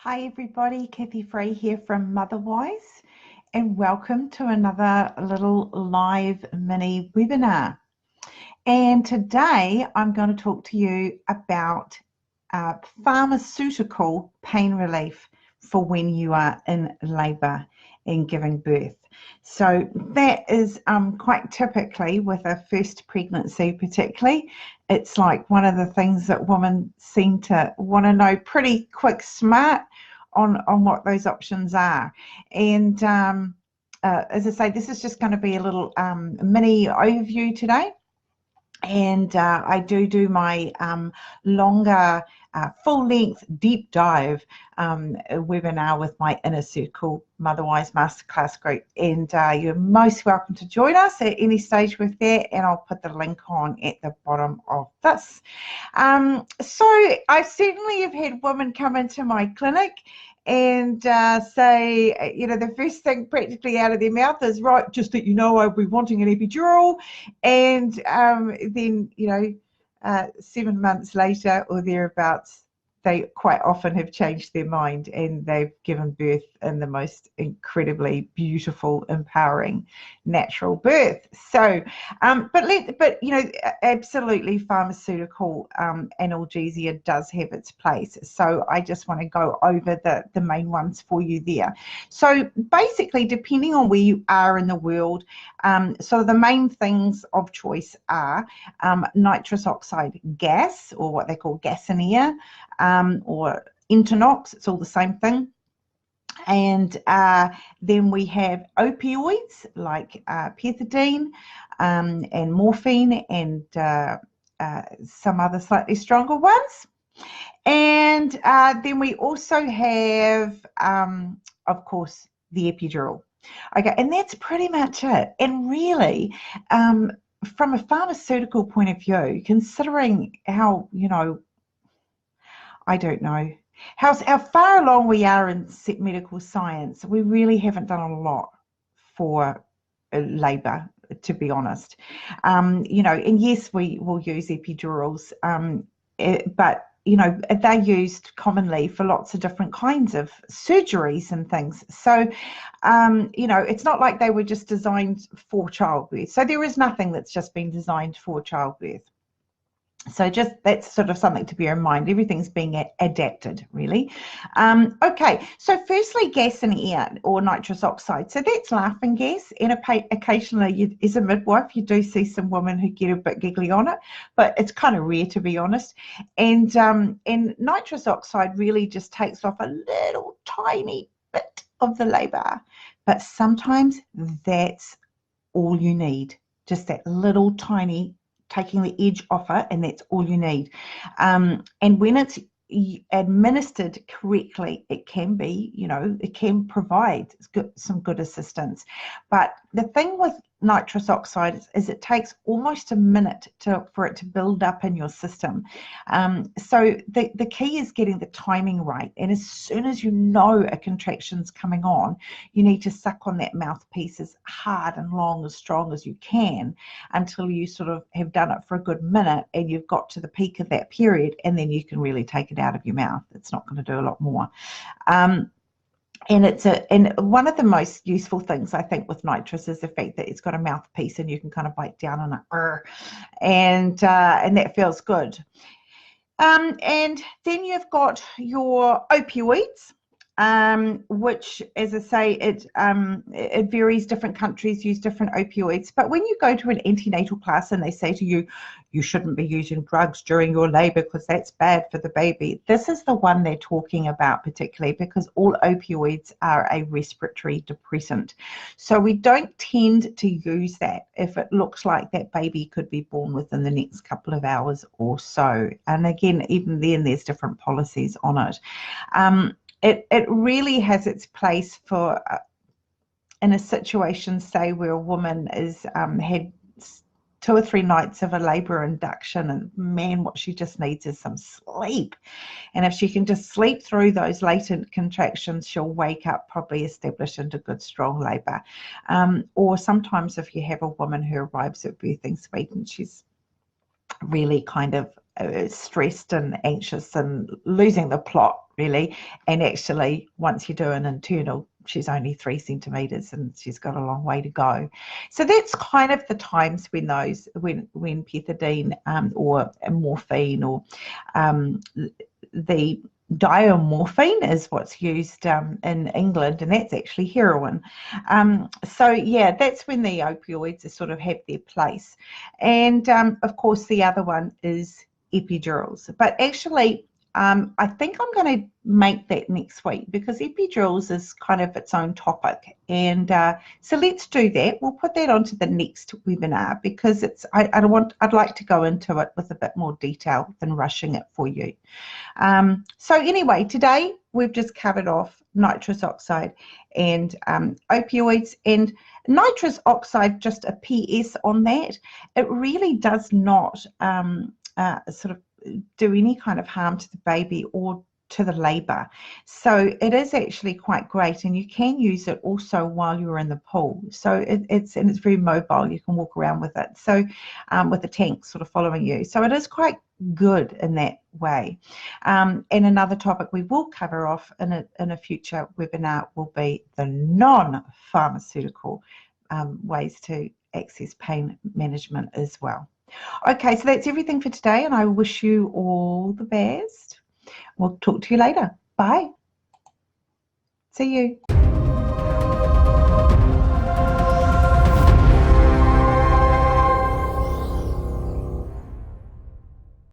Hi everybody, Kathy Fray here from MotherWise, and welcome to another little live mini webinar. And today I'm going to talk to you about pharmaceutical pain relief for when you are in labour and giving birth. So that is quite typically with a first pregnancy particularly. It's like one of the things that women seem to want to know pretty quick smart on what those options are. And as I say, this is just going to be a little mini overview today. And I do my longer full-length deep dive webinar with my Inner Circle MotherWise Masterclass group, and you're most welcome to join us at any stage with that, and I'll put the link on at the bottom of this. So I certainly have had women come into my clinic and say, you know, the first thing practically out of their mouth is, right, just that you know, I'll be wanting an epidural. And then, you know, 7 months later or thereabouts, they quite often have changed their mind and they've given birth in the most incredibly beautiful, empowering, natural birth. So, but you know, absolutely, pharmaceutical analgesia does have its place. So I just want to go over the main ones for you there. So basically, depending on where you are in the world, so the main things of choice are nitrous oxide gas, or what they call gas in air, or Internox. It's all the same thing. And then we have opioids like pethidine and morphine and some other slightly stronger ones. And then we also have, of course, the epidural. Okay, and that's pretty much it. And really, from a pharmaceutical point of view, considering how, you know, I don't know, how far along we are in medical science, we really haven't done a lot for labour, to be honest. You know, and yes, we will use epidurals, but you know, they're used commonly for lots of different kinds of surgeries and things. So, you know, it's not like they were just designed for childbirth. So there is nothing that's just been designed for childbirth. So just that's sort of something to bear in mind. Everything's being adapted, really. Okay, so firstly, gas in air or nitrous oxide. So that's laughing gas, and occasionally, as a midwife, you do see some women who get a bit giggly on it, but it's kind of rare, to be honest. And nitrous oxide really just takes off a little tiny bit of the labour, but sometimes that's all you need, just that little tiny, taking the edge off it, and that's all you need. And when it's administered correctly, it can be, you know, it can provide some good assistance. But the thing with nitrous oxide is it takes almost a minute for it to build up in your system. So the key is getting the timing right. And as soon as you know a contraction's coming on, you need to suck on that mouthpiece as hard and long, as strong as you can, until you sort of have done it for a good minute and you've got to the peak of that period, and then you can really take it out of your mouth. It's not going to do a lot more. And one of the most useful things I think with nitrous is the fact that it's got a mouthpiece and you can kind of bite down on it, and that feels good. And then you've got your opioids, which, as I say, it varies. Different countries use different opioids. But when you go to an antenatal class and they say to you, you shouldn't be using drugs during your labour because that's bad for the baby, this is the one they're talking about particularly, because all opioids are a respiratory depressant. So we don't tend to use that if it looks like that baby could be born within the next couple of hours or so. And again, even then, there's different policies on it. It really has its place for in a situation, say, where a woman is had 2 or 3 nights of a labour induction, and man, what she just needs is some sleep. And if she can just sleep through those latent contractions, she'll wake up probably established into good, strong labour. Or sometimes if you have a woman who arrives at birthing suite and she's really kind of stressed and anxious and losing the plot really. And actually, once you do an internal, she's only 3 centimeters and she's got a long way to go. So that's kind of the times when when pethidine or morphine or the diamorphine is what's used in England, and that's actually heroin. So yeah, that's when the opioids sort of have their place. And of course the other one is epidurals, but actually I think I'm going to make that next week, because epidurals is kind of its own topic, and so let's do that. We'll put that onto the next webinar, because I'd like to go into it with a bit more detail than rushing it for you. So anyway, today we've just covered off nitrous oxide and opioids. And nitrous oxide, just a PS on that, it really does not sort of do any kind of harm to the baby or to the labor. So it is actually quite great, and you can use it also while you're in the pool. So it's very mobile. You can walk around with it. So with the tank sort of following you. So it is quite good in that way. And another topic we will cover off in a future webinar will be the non-pharmaceutical ways to access pain management as well. Okay, so that's everything for today, and I wish you all the best. We'll talk to you later. Bye. See you.